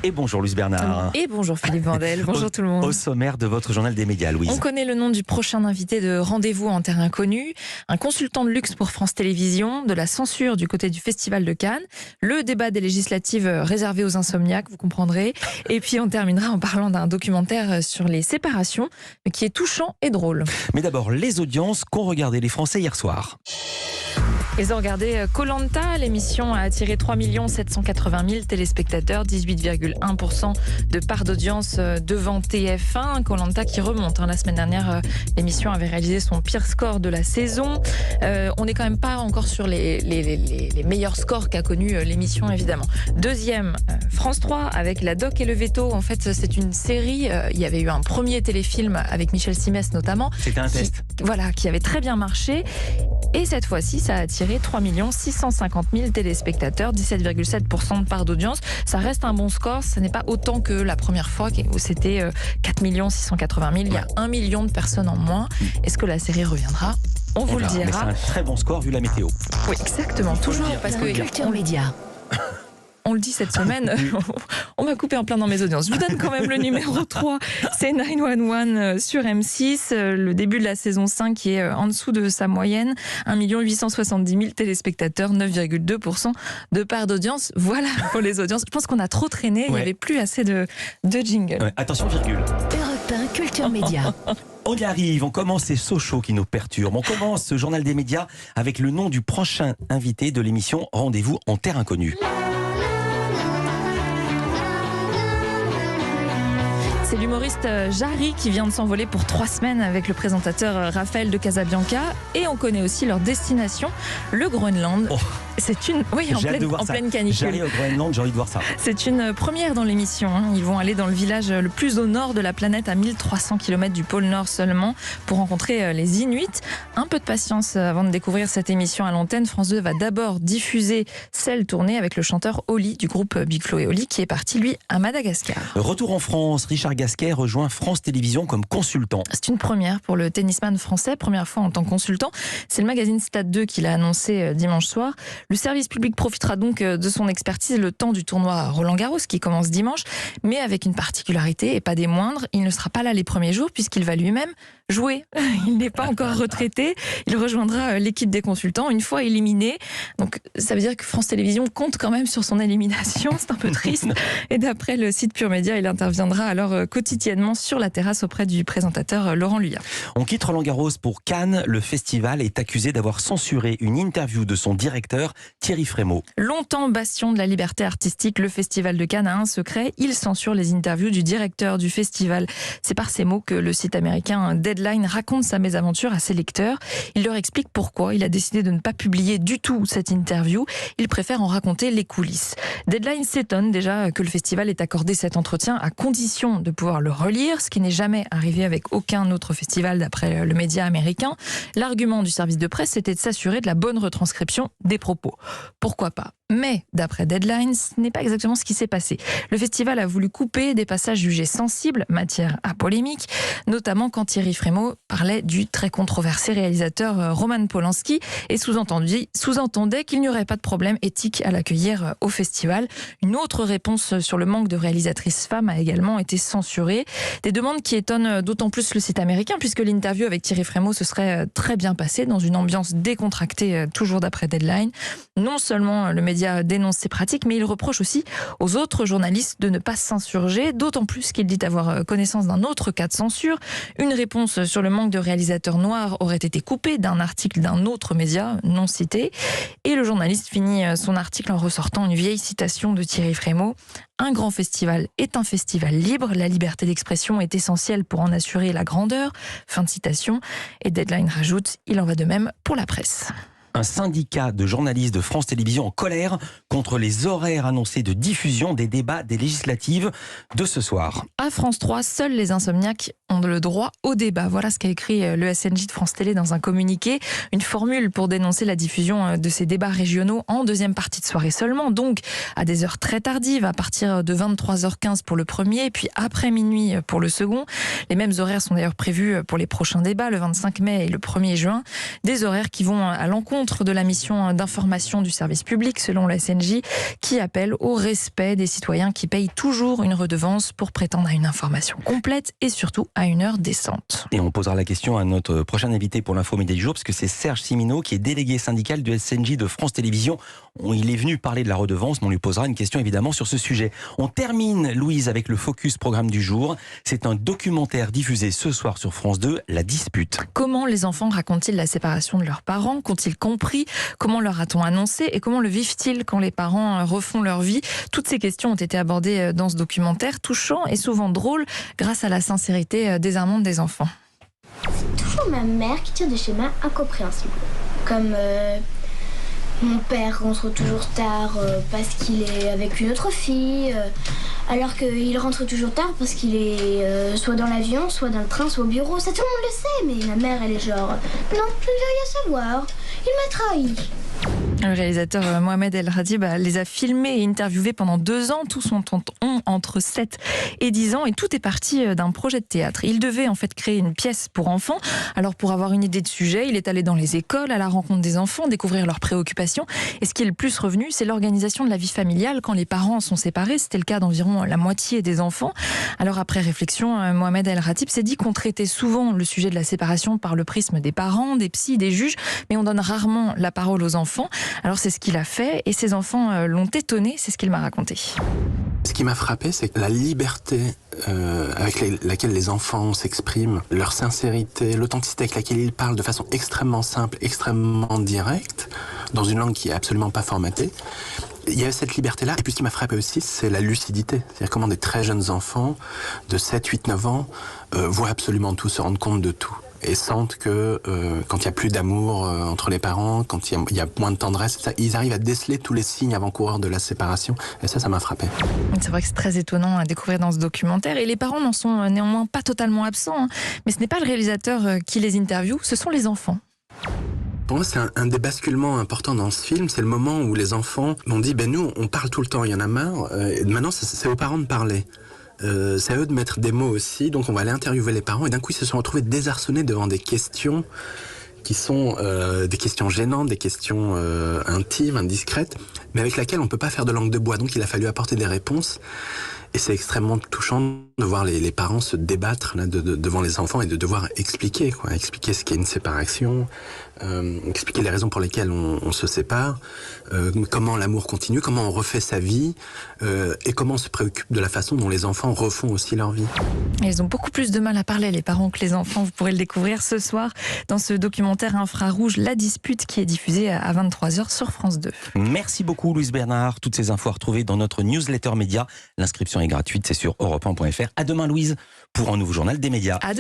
Et bonjour Louise Bernard. Et bonjour Philippe Vandel, bonjour tout le monde. Au sommaire de votre journal des médias, Louise. On connaît le nom du prochain invité de Rendez-vous en terre inconnue, un consultant de luxe pour France Télévisions, de la censure du côté du Festival de Cannes, le débat des législatives réservé aux insomniaques, vous comprendrez. Et puis on terminera en parlant d'un documentaire sur les séparations, mais qui est touchant et drôle. Mais d'abord, les audiences qu'ont regardé les Français hier soir. Ils ont regardé Koh-Lanta. L'émission a attiré 3 780 000 téléspectateurs, 18,1% de part d'audience devant TF1. Koh-Lanta qui remonte. La semaine dernière, l'émission avait réalisé son pire score de la saison. On n'est quand même pas encore sur les meilleurs scores qu'a connu l'émission, évidemment. Deuxième, France 3 avec La Doc et le Veto. En fait, c'est une série. Il y avait eu un premier téléfilm avec Michel Simès notamment. C'était un test. Qui avait très bien marché. Et cette fois-ci, ça a attiré 3 650 000 téléspectateurs, 17,7% de part d'audience. Ça reste un bon score, ce n'est pas autant que la première fois où c'était 4 680 000. Il y a 1 million de personnes en moins. Est-ce que la série reviendra ? On vous le dira. Mais c'est un très bon score vu la météo. Oui, exactement. Toujours parce que Culture Média. On le dit cette semaine, on m'a coupé en plein dans mes audiences. Je vous donne quand même le numéro 3, c'est 911 sur M6, le début de la saison 5 qui est en dessous de sa moyenne, 1 870 000 téléspectateurs, 9,2% de part d'audience. Voilà pour les audiences. Je pense qu'on a trop traîné, il n'y avait plus assez de jingle. Ouais, attention, virgule. Europe 1, Culture Média. On y arrive, on commence ces Sochaux qui nous perturbent. On commence ce journal des médias avec le nom du prochain invité de l'émission Rendez-vous en terre inconnue. C'est l'humoriste Jarry qui vient de s'envoler pour 3 semaines avec le présentateur Raphaël de Casabianca. Et on connaît aussi leur destination, le Groenland. Oh. C'est une... Oui, en pleine canicule. J'arrive au Groenland, j'ai envie de voir ça. C'est une première dans l'émission. Ils vont aller dans le village le plus au nord de la planète, à 1300 km du pôle Nord seulement, pour rencontrer les Inuits. Un peu de patience avant de découvrir cette émission à l'antenne. France 2 va d'abord diffuser celle tournée avec le chanteur Oli du groupe Big Flo et Oli, qui est parti, lui, à Madagascar. Retour en France, Richard Gasquet rejoint France Télévisions comme consultant. C'est une première pour le tennisman français, première fois en tant que consultant. C'est le magazine Stade 2 qui l'a annoncé dimanche soir. Le service public profitera donc de son expertise le temps du tournoi Roland-Garros qui commence dimanche, mais avec une particularité et pas des moindres, il ne sera pas là les premiers jours puisqu'il va lui-même jouer. Il n'est pas encore retraité, il rejoindra l'équipe des consultants une fois éliminé. Donc ça veut dire que France Télévisions compte quand même sur son élimination, c'est un peu triste. Et d'après le site Pure Média, il interviendra alors quotidiennement sur la terrasse auprès du présentateur Laurent Luyat. On quitte Roland-Garros pour Cannes. Le festival est accusé d'avoir censuré une interview de son directeur Thierry Frémaux. Longtemps bastion de la liberté artistique, le festival de Cannes a un secret. Il censure les interviews du directeur du festival. C'est par ces mots que le site américain Deadline raconte sa mésaventure à ses lecteurs. Il leur explique pourquoi il a décidé de ne pas publier du tout cette interview. Il préfère en raconter les coulisses. Deadline s'étonne déjà que le festival ait accordé cet entretien à condition de pouvoir le relire, ce qui n'est jamais arrivé avec aucun autre festival d'après le média américain. L'argument du service de presse, c'était de s'assurer de la bonne retranscription des propos. Pourquoi pas ? Mais, d'après Deadline, ce n'est pas exactement ce qui s'est passé. Le festival a voulu couper des passages jugés sensibles, matière à polémique, notamment quand Thierry Frémaux parlait du très controversé réalisateur Roman Polanski et sous-entendait qu'il n'y aurait pas de problème éthique à l'accueillir au festival. Une autre réponse sur le manque de réalisatrices femmes a également été censurée. Des demandes qui étonnent d'autant plus le site américain, puisque l'interview avec Thierry Frémaux se serait très bien passée dans une ambiance décontractée, toujours d'après Deadline. Non seulement le média dénonce ces pratiques, mais il reproche aussi aux autres journalistes de ne pas s'insurger, d'autant plus qu'il dit avoir connaissance d'un autre cas de censure. Une réponse sur le manque de réalisateurs noirs aurait été coupée d'un article d'un autre média non cité. Et le journaliste finit son article en ressortant une vieille citation de Thierry Frémaux. Un grand festival est un festival libre. La liberté d'expression est essentielle pour en assurer la grandeur. Fin de citation. Et Deadline rajoute, il en va de même pour la presse. Un syndicat de journalistes de France Télévisions en colère contre les horaires annoncés de diffusion des débats des législatives de ce soir. À France 3, seuls les insomniaques ont le droit au débat. Voilà ce qu'a écrit le SNJ de France Télé dans un communiqué. Une formule pour dénoncer la diffusion de ces débats régionaux en deuxième partie de soirée seulement. Donc à des heures très tardives, à partir de 23h15 pour le premier, puis après minuit pour le second. Les mêmes horaires sont d'ailleurs prévus pour les prochains débats, le 25 mai et le 1er juin. Des horaires qui vont à l'encontre l'encontre de la mission d'information du service public, selon la SNJ, qui appelle au respect des citoyens qui payent toujours une redevance pour prétendre à une information complète et surtout à une heure décente. Et on posera la question à notre prochain invité pour l'info média du jour, parce que c'est Serge Simineau, qui est délégué syndical du SNJ de France Télévisions. Il est venu parler de la redevance, mais on lui posera une question évidemment sur ce sujet. On termine, Louise, avec le Focus programme du jour. C'est un documentaire diffusé ce soir sur France 2, La Dispute. Comment les enfants racontent-ils la séparation de leurs parents? Qu'ont-ils compris? Comment leur a-t-on annoncé? Et comment le vivent-ils quand les parents refont leur vie? Toutes ces questions ont été abordées dans ce documentaire, touchant et souvent drôle, grâce à la sincérité désarmante des enfants. C'est toujours ma mère qui tire des schémas incompréhensibles. Comme mon père rentre toujours tard parce qu'il est avec une autre fille, alors qu'il rentre toujours tard parce qu'il est soit dans l'avion, soit dans le train, soit au bureau. Ça, tout le monde le sait, mais ma mère, elle est genre non, je ne veux rien savoir, il m'a trahi. Le réalisateur Mohamed El Khatib les a filmés et interviewés pendant 2 ans. Tous ont entre 7 et 10 ans et tout est parti d'un projet de théâtre. Il devait en fait créer une pièce pour enfants. Alors pour avoir une idée de sujet, il est allé dans les écoles, à la rencontre des enfants, découvrir leurs préoccupations. Et ce qui est le plus revenu, c'est l'organisation de la vie familiale quand les parents sont séparés. C'était le cas d'environ la moitié des enfants. Alors après réflexion, Mohamed El Khatib s'est dit qu'on traitait souvent le sujet de la séparation par le prisme des parents, des psys, des juges, mais on donne rarement la parole aux enfants. Alors c'est ce qu'il a fait et ses enfants l'ont étonné, c'est ce qu'il m'a raconté. Ce qui m'a frappé, c'est que la liberté avec laquelle les enfants s'expriment, leur sincérité, l'authenticité avec laquelle ils parlent de façon extrêmement simple, extrêmement directe, dans une langue qui est absolument pas formatée. Il y a cette liberté-là. Et puis ce qui m'a frappé aussi, c'est la lucidité. C'est-à-dire comment des très jeunes enfants de 7, 8, 9 ans voient absolument tout, se rendent compte de tout. Et sentent que quand il n'y a plus d'amour entre les parents, quand il y a moins de tendresse, ils arrivent à déceler tous les signes avant-coureurs de la séparation. Et ça m'a frappé. C'est vrai que c'est très étonnant à découvrir dans ce documentaire. Et les parents n'en sont néanmoins pas totalement absents. Mais ce n'est pas le réalisateur qui les interviewe, ce sont les enfants. Pour moi, c'est un des basculements importants dans ce film. C'est le moment où les enfants m'ont dit nous, on parle tout le temps, il y en a marre. Maintenant, c'est aux parents de parler. C'est à eux de mettre des mots aussi, donc on va aller interviewer les parents et d'un coup ils se sont retrouvés désarçonnés devant des questions qui sont des questions gênantes, des questions intimes, indiscrètes, mais avec lesquelles on ne peut pas faire de langue de bois, donc il a fallu apporter des réponses. Et c'est extrêmement touchant de voir les parents se débattre là, devant les enfants et de devoir expliquer ce qu'est une séparation, expliquer les raisons pour lesquelles on se sépare, comment l'amour continue, comment on refait sa vie et comment on se préoccupe de la façon dont les enfants refont aussi leur vie. Et ils ont beaucoup plus de mal à parler, les parents, que les enfants. Vous pourrez le découvrir ce soir dans ce documentaire infrarouge La Dispute qui est diffusé à 23h sur France 2. Merci beaucoup Louise Bernard. Toutes ces infos à retrouver dans notre newsletter média. L'inscription est gratuite, c'est sur europe1.fr. À demain Louise pour un nouveau journal des médias.